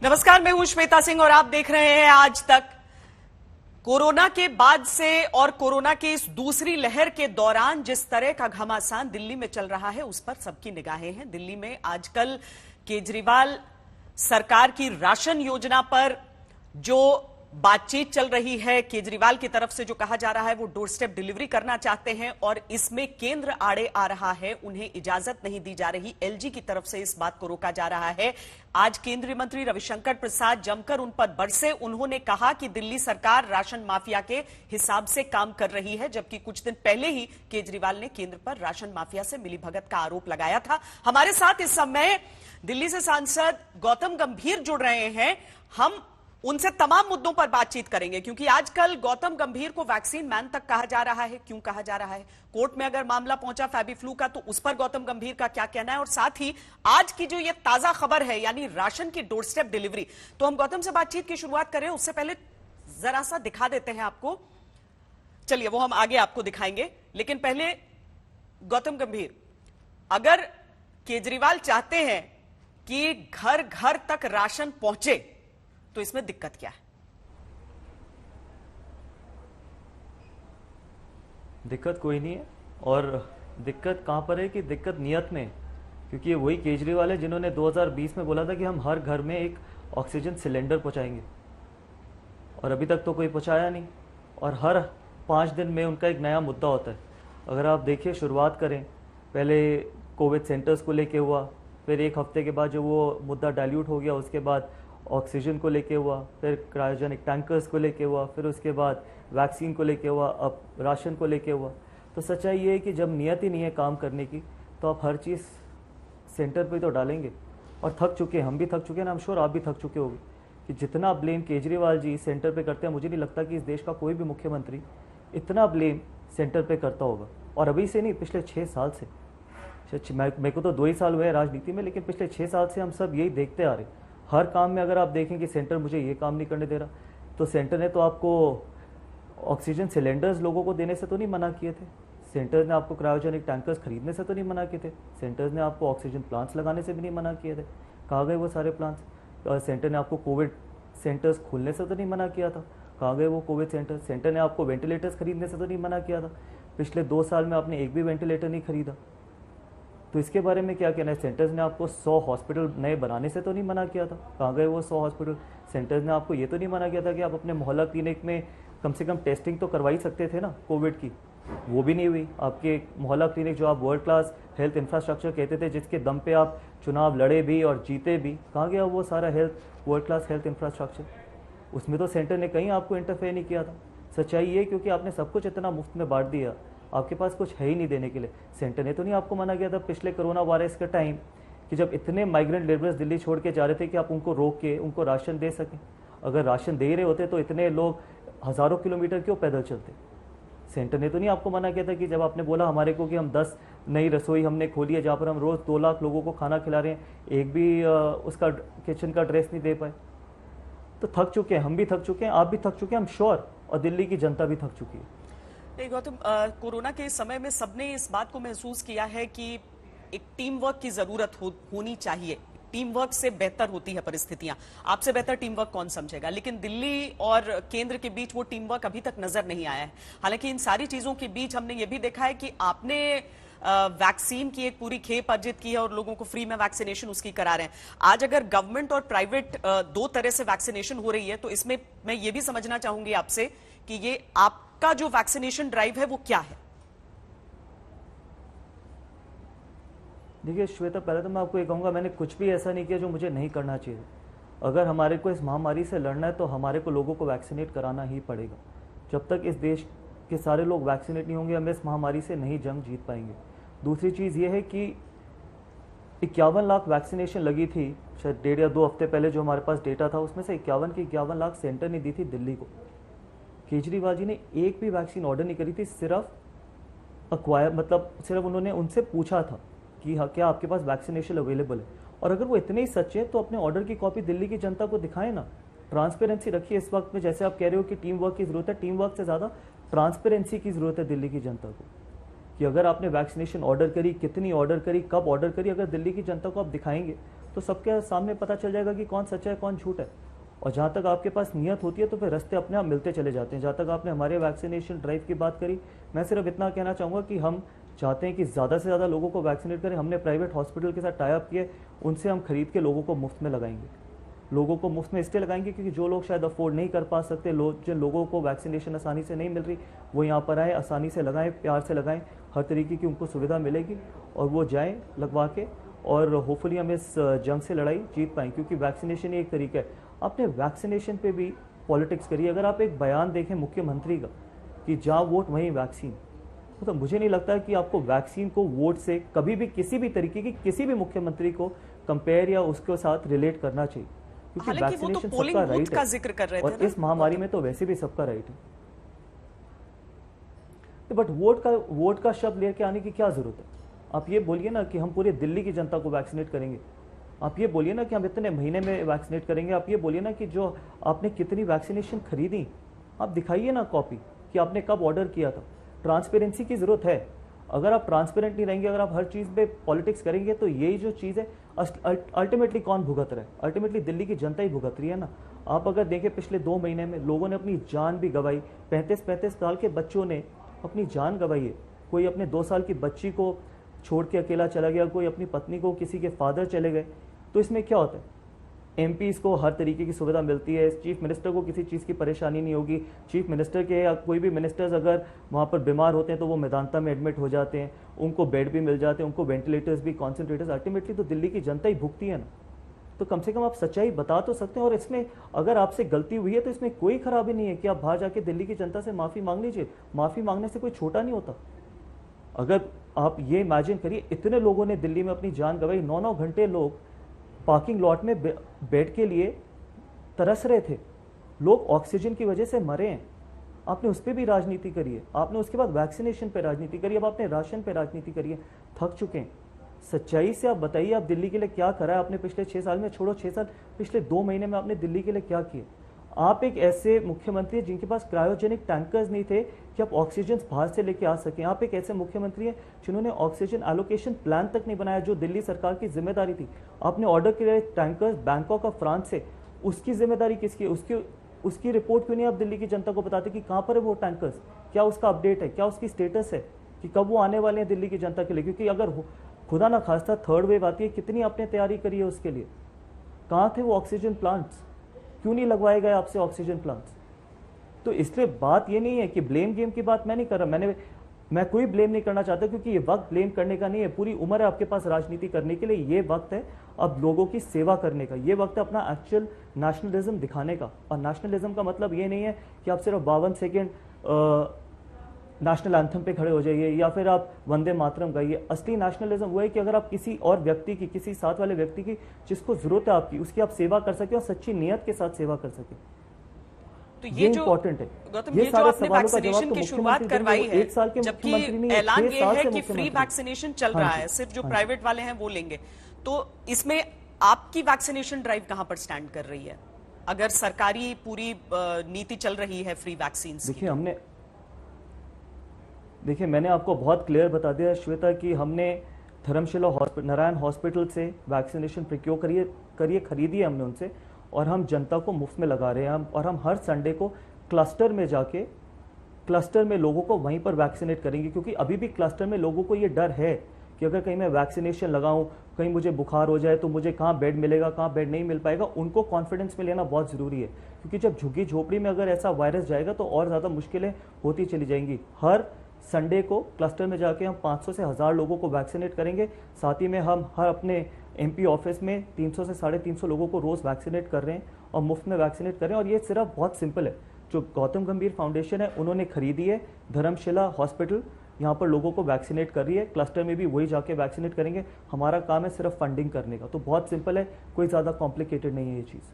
नमस्कार, मैं हूं श्वेता सिंह और आप देख रहे हैं आज तक। कोरोना के बाद से और कोरोना की इस दूसरी लहर के दौरान जिस तरह का घमासान दिल्ली में चल रहा है उस पर सबकी निगाहें हैं। दिल्ली में आजकल केजरीवाल सरकार की राशन योजना पर जो बातचीत चल रही है, केजरीवाल की तरफ से जो कहा जा रहा है वो डोर स्टेप डिलीवरी करना चाहते हैं और इसमें केंद्र आड़े आ रहा है, उन्हें इजाजत नहीं दी जा रही। एलजी की तरफ से इस बात को रोका जा रहा है। आज केंद्रीय मंत्री रविशंकर प्रसाद जमकर उन पर बरसे। उन्होंने कहा कि दिल्ली सरकार राशन माफिया के हिसाब से काम कर रही है, जबकि कुछ दिन पहले ही केजरीवाल ने केंद्र पर राशन माफिया से मिलीभगत का आरोप लगाया था। हमारे साथ इस समय दिल्ली से सांसद गौतम गंभीर जुड़ रहे हैं। हम उनसे तमाम मुद्दों पर बातचीत करेंगे, क्योंकि आजकल गौतम गंभीर को वैक्सीन मैन तक कहा जा रहा है। क्यों कहा जा रहा है? कोर्ट में अगर मामला पहुंचा फैबीफ्लू का, तो उस पर गौतम गंभीर का क्या कहना है? और साथ ही आज की जो ये ताजा खबर है, यानी राशन की डोर स्टेप डिलीवरी, तो हम गौतम से बातचीत की शुरुआत करें उससे पहले जरा सा दिखा देते हैं आपको। चलिए, वो हम आगे आपको दिखाएंगे, लेकिन पहले गौतम गंभीर, अगर केजरीवाल चाहते हैं कि घर घर तक राशन पहुंचे तो इसमें दिक्कत क्या है? दिक्कत कोई नहीं है। और दिक्कत कहां पर है कि दिक्कत नियत में है। क्योंकि ये वही केजरीवाल है जिन्होंने 2020 में बोला था कि हम हर घर में एक ऑक्सीजन सिलेंडर पहुंचाएंगे, और अभी तक तो कोई पहुंचाया नहीं। और हर 5 दिन में उनका एक नया मुद्दा होता है। अगर आप देखिए, शुरुआत करें, पहले कोविड सेंटर्स को लेके हुआ, फिर एक हफ्ते के बाद जो वो मुद्दा डाइल्यूट हो गया, उसके बाद ऑक्सीजन को लेके हुआ, फिर क्रायोजेनिक टैंकर्स को लेके हुआ, फिर उसके बाद वैक्सीन को लेके हुआ, अब राशन को लेके हुआ। तो सच्चाई ये है कि जब नियत ही नहीं है काम करने की, तो आप हर चीज़ सेंटर पे तो डालेंगे। और थक चुके हैं, हम भी थक चुके हैं ना, हम श्योर आप भी थक चुके होंगे कि जितना ब्लेम केजरीवाल जी सेंटर पे करते हैं, मुझे नहीं लगता कि इस देश का कोई भी मुख्यमंत्री इतना ब्लेम सेंटर पे करता होगा। और अभी से नहीं, पिछले 6 साल से, मेरे को तो 2 ही साल हुए हैं राजनीति में, लेकिन पिछले 6 साल से हम सब यही देखते आ रहे हैं। हर काम में अगर आप देखें कि सेंटर मुझे ये काम नहीं करने दे रहा, तो सेंटर ने तो आपको ऑक्सीजन सिलेंडर्स लोगों को देने से तो नहीं मना किए थे, सेंटर ने आपको क्रायोजेनिक टैंकर्स खरीदने से तो नहीं मना किए थे, सेंटर ने आपको ऑक्सीजन प्लांट्स लगाने से भी नहीं मना किए थे। कहाँ गए वो सारे प्लांट्स? सेंटर ने आपको कोविड सेंटर्स खोलने से तो नहीं मना किया था, कहाँ गए वो कोविड सेंटर? सेंटर ने आपको वेंटिलेटर्स खरीदने से तो नहीं मना किया था, पिछले 2 साल में आपने एक भी वेंटिलेटर नहीं खरीदा। तो इसके बारे में क्या कहना है? सेंटर्स ने आपको 100 हॉस्पिटल नए बनाने से तो नहीं मना किया था, कहाँ गए वो 100 हॉस्पिटल? सेंटर्स ने आपको ये तो नहीं मना किया था कि आप अपने मोहल्ला क्लिनिक में कम से कम टेस्टिंग तो करवा ही सकते थे ना कोविड की, वो भी नहीं हुई। आपके मोहल्ला क्लिनिक जो आप वर्ल्ड क्लास हेल्थ इंफ्रास्ट्रक्चर कहते थे, जिसके दम पे आप चुनाव लड़े भी और जीते भी, कहाँ गया वो सारा वर्ल्ड क्लास हेल्थ इंफ्रास्ट्रक्चर? उसमें तो सेंटर ने कहीं आपको इंटरफेयर नहीं किया था। सच्चाई ये, क्योंकि आपने सब कुछ इतना मुफ्त में बांट दिया, आपके पास कुछ है ही नहीं देने के लिए। सेंटर ने तो नहीं आपको मना किया था पिछले कोरोना वायरस के टाइम कि जब इतने माइग्रेंट लेबरर्स दिल्ली छोड़ के जा रहे थे कि आप उनको रोक के उनको राशन दे सकें। अगर राशन दे रहे होते तो इतने लोग हज़ारों किलोमीटर क्यों पैदल चलते? सेंटर ने तो नहीं आपको मना किया था कि जब आपने बोला हमारे को कि हम 10 नई रसोई हमने खोली है जहाँ पर हम रोज़ 2 लाख लोगों को खाना खिला रहे हैं, एक भी उसका किचन का ड्रेस नहीं दे पाए। तो थक चुके हैं, हम भी थक चुके हैं, आप भी थक चुके हैं, हम श्योर, और दिल्ली की जनता भी थक चुकी है। गौतम, कोरोना के समय में सबने इस बात को महसूस किया है कि एक टीम वर्क की जरूरत होनी चाहिए। टीम वर्क से बेहतर होती है परिस्थितियां। आपसे बेहतर टीम वर्क कौन समझेगा? लेकिन दिल्ली और केंद्र के बीच वो टीम वर्क अभी तक नजर नहीं आया है। हालांकि इन सारी चीजों के बीच हमने ये भी देखा है कि आपने वैक्सीन की एक पूरी खेप अर्जित की है और लोगों को फ्री में वैक्सीनेशन उसकी करा रहे हैं। आज अगर गवर्नमेंट और प्राइवेट 2 तरह से वैक्सीनेशन हो रही है, तो इसमें मैं ये भी समझना चाहूंगी आपसे कि ये आपका जो वैक्सीनेशन ड्राइव है वो क्या है? देखिए श्वेता, पहले तो मैं आपको ये कहूँगा, मैंने कुछ भी ऐसा नहीं किया जो मुझे नहीं करना चाहिए। अगर हमारे को इस महामारी से लड़ना है तो हमारे को लोगों को वैक्सीनेट कराना ही पड़ेगा। जब तक इस देश के सारे लोग वैक्सीनेट नहीं होंगे, हम इस महामारी से नहीं जंग जीत पाएंगे। दूसरी चीज़ ये है कि 51 लाख वैक्सीनेशन लगी थी शायद 1.5 या 2 हफ्ते पहले, जो हमारे पास डेटा था, उसमें से 51 की 51 लाख सेंटर ने दी थी दिल्ली को। केजरीवाल जी ने एक भी वैक्सीन ऑर्डर नहीं करी थी, सिर्फ अक्वायर, मतलब सिर्फ उन्होंने उनसे पूछा था कि हाँ क्या आपके पास वैक्सीनेशन अवेलेबल है। और अगर वो इतने ही सच्चे हैं तो अपने ऑर्डर की कॉपी दिल्ली की जनता को दिखाएं ना, ट्रांसपेरेंसी रखिए। इस वक्त में जैसे आप कह रहे हो कि टीम वर्क की जरूरत है, टीम वर्क से ज़्यादा ट्रांसपेरेंसी की जरूरत है दिल्ली की जनता को, कि अगर आपने वैक्सीनेशन ऑर्डर करी, कितनी ऑर्डर करी, कब ऑर्डर करी, अगर दिल्ली की जनता को आप दिखाएंगे तो सबके सामने पता चल जाएगा कि कौन सच्चा है कौन झूठ है। और जहाँ तक आपके पास नियत होती है तो फिर रास्ते अपने आप मिलते चले जाते हैं। जहाँ तक आपने हमारे वैक्सीनेशन ड्राइव की बात करी, मैं सिर्फ इतना कहना चाहूँगा कि हम चाहते हैं कि ज़्यादा से ज़्यादा लोगों को वैक्सीनेट करें। हमने प्राइवेट हॉस्पिटल के साथ टाई अप किए, उनसे हम खरीद के लोगों को मुफ्त में लगाएंगे। लोगों को मुफ्त में इसलिए लगाएंगे क्योंकि जो लोग शायद अफोर्ड नहीं कर पा सकते, जिन लोगों को वैक्सीनेशन आसानी से नहीं मिल रही, वो यहाँ पर आए, आसानी से लगाएं, प्यार से लगाएं, हर तरीके की उनको सुविधा मिलेगी और वो जाएं लगवा के, और होपफुली हम इस जंग से लड़ाई जीत पाएँ। क्योंकि वैक्सीनेशन ही एक तरीका है। आपने वैक्सीनेशन पे भी पॉलिटिक्स करी। अगर आप एक बयान देखें मुख्यमंत्री का कि जहाँ वोट वहीं वैक्सीन, तो मुझे नहीं लगता कि आपको वैक्सीन को वोट से कभी भी किसी भी तरीके की किसी भी मुख्यमंत्री को कंपेयर या उसके साथ रिलेट करना चाहिए, क्योंकि वैक्सीनेशन सबका राइट है जिक्र कर रहे थे और इस महामारी में तो वैसे भी सबका राइट है। बट वोट का शब्द लेके आने की क्या जरूरत है? आप ये बोलिए ना कि हम पूरे दिल्ली की जनता को वैक्सीनेट करेंगे। आप ये बोलिए ना कि हम इतने महीने में वैक्सीनेट करेंगे। आप ये बोलिए ना कि जो आपने कितनी वैक्सीनेशन खरीदी, आप दिखाइए ना कॉपी कि आपने कब ऑर्डर किया था। ट्रांसपेरेंसी की जरूरत है। अगर आप ट्रांसपेरेंट नहीं रहेंगे, अगर आप हर चीज पे पॉलिटिक्स करेंगे, तो यही जो चीज है अल्टीमेटली कौन भुगत रहा है? अल्टीमेटली दिल्ली की जनता ही भुगत रही है ना। आप अगर देखें पिछले 2 महीने में लोगों ने अपनी जान भी गंवाई। 35-35 साल के बच्चों ने अपनी जान गंवाई है। कोई अपने 2 साल की बच्ची को छोड़ के अकेला चला गया, कोई अपनी पत्नी को, किसी के फादर चले गए। तो इसमें क्या होता है? एमपीज को हर तरीके की सुविधा मिलती है, चीफ मिनिस्टर को किसी चीज़ की परेशानी नहीं होगी। चीफ मिनिस्टर के या कोई भी मिनिस्टर्स अगर वहाँ पर बीमार होते हैं तो वो मैदानता में एडमिट हो जाते हैं, उनको बेड भी मिल जाते हैं, उनको वेंटिलेटर्स भी, कॉन्सेंट्रेटर्स। अल्टीमेटली तो दिल्ली की जनता ही भुगती है ना। तो कम से कम आप सच्चाई बता तो सकते हैं। और इसमें अगर आपसे गलती हुई है तो इसमें कोई खराबी नहीं है कि आप बाहर जाके दिल्ली की जनता से माफ़ी मांग लीजिए। माफ़ी मांगने से कोई छोटा नहीं होता। अगर आप ये इमेजिन करिए, इतने लोगों ने दिल्ली में अपनी जान गंवाई, 9-9 घंटे लोग पार्किंग लॉट में बेड के लिए तरस रहे थे। लोग ऑक्सीजन की वजह से मरे हैं। आपने उस पर भी राजनीति करी है। आपने उसके बाद वैक्सीनेशन पे राजनीति करी, अब आपने राशन पे राजनीति करी है। थक चुके हैं। सच्चाई से आप बताइए, आप दिल्ली के लिए क्या करा है आपने पिछले 6 साल में? छोड़ो 6 साल, पिछले 2 महीने में आपने दिल्ली के लिए क्या किया? आप एक ऐसे मुख्यमंत्री हैं जिनके पास क्रायोजेनिक टैंकर्स नहीं थे कि आप ऑक्सीजन बाहर से लेके आ सकें। आप एक ऐसे मुख्यमंत्री हैं जिन्होंने ऑक्सीजन एलोकेशन प्लान तक नहीं बनाया, जो दिल्ली सरकार की जिम्मेदारी थी। आपने ऑर्डर किए टैंकर्स बैंकॉक और फ्रांस से, उसकी जिम्मेदारी किसकी? उसकी रिपोर्ट क्यों नहीं आप दिल्ली की जनता को बताते कि कहाँ पर है वो टैंकर्स? क्या उसका अपडेट है? क्या उसकी स्टेटस है कि कब वो आने वाले हैं दिल्ली की जनता के लिए? क्योंकि अगर खुदा ना खास्ता थर्ड वेव आती है, कितनी आपने तैयारी करी है उसके लिए? कहाँ थे वो ऑक्सीजन प्लांट्स? क्यों नहीं लगवाए गए आपसे ऑक्सीजन प्लांट्स? तो इसलिए बात ये नहीं है कि ब्लेम गेम की बात मैं नहीं कर रहा। मैं कोई ब्लेम नहीं करना चाहता, क्योंकि ये वक्त ब्लेम करने का नहीं है। पूरी उम्र है आपके पास राजनीति करने के लिए। ये वक्त है अब लोगों की सेवा करने का। ये वक्त है अपना एक्चुअल नेशनलिज्म दिखाने का। और नेशनलिज्म का मतलब ये नहीं है कि आप सिर्फ 52 सेकेंड नेशनल एंथम पे खड़े हो जाइए या फिर आप वंदे मातरम गाइए। असली नेशनलिज्म वो है कि अगर आप किसी और व्यक्ति की, किसी साथ वाले व्यक्ति की जिसको जरूरत है आपकी, उसकी आप सेवा कर सके और सच्ची नियत के साथ सेवा कर सके। तो ये जो इंपॉर्टेंट है। गौतम, ये जो आपने वैक्सीनेशन की शुरुआत करवाई है, जबकि ऐलान ये है कि फ्री वैक्सीनेशन चल रहा है, सिर्फ जो प्राइवेट वाले हैं वो लेंगे, तो इसमें आपकी वैक्सीनेशन ड्राइव कहां पर स्टैंड कर रही है अगर सरकारी पूरी नीति चल रही है फ्री वैक्सीन की? देखिए मैंने आपको बहुत क्लियर बता दिया श्वेता कि हमने धर्मशिला नारायण हॉस्पिटल से वैक्सीनेशन प्रिक्योर खरीदी है हमने उनसे, और हम जनता को मुफ्त में लगा रहे हैं। और हम हर संडे को क्लस्टर में जाके क्लस्टर में लोगों को वहीं पर वैक्सीनेट करेंगे, क्योंकि अभी भी क्लस्टर में लोगों को ये डर है कि अगर कहीं मैं वैक्सीनेशन लगाऊं, कहीं मुझे बुखार हो जाए तो मुझे कहाँ बेड मिलेगा, कहाँ बेड नहीं मिल पाएगा। उनको कॉन्फिडेंस में लेना बहुत ज़रूरी है, क्योंकि जब झुग्गी झोपड़ी में अगर ऐसा वायरस जाएगा तो और ज़्यादा मुश्किलें होती चली जाएंगी। हर संडे को क्लस्टर में जाके हम 500 से 1000 लोगों को वैक्सीनेट करेंगे। साथ ही में हम हर अपने एमपी ऑफिस में 300 से 350 लोगों को रोज़ वैक्सीनेट कर रहे हैं और मुफ्त में वैक्सीनेट कर रहे हैं। और ये सिर्फ बहुत सिंपल है, जो गौतम गंभीर फाउंडेशन है उन्होंने खरीदी है। धर्मशिला हॉस्पिटल यहाँ पर लोगों को वैक्सीनेट कर रही है, क्लस्टर में भी वही जाके वैक्सीनेट करेंगे। हमारा काम है सिर्फ फंडिंग करने का। तो बहुत सिंपल है, कोई ज़्यादा कॉम्प्लिकेटेड नहीं है ये चीज़।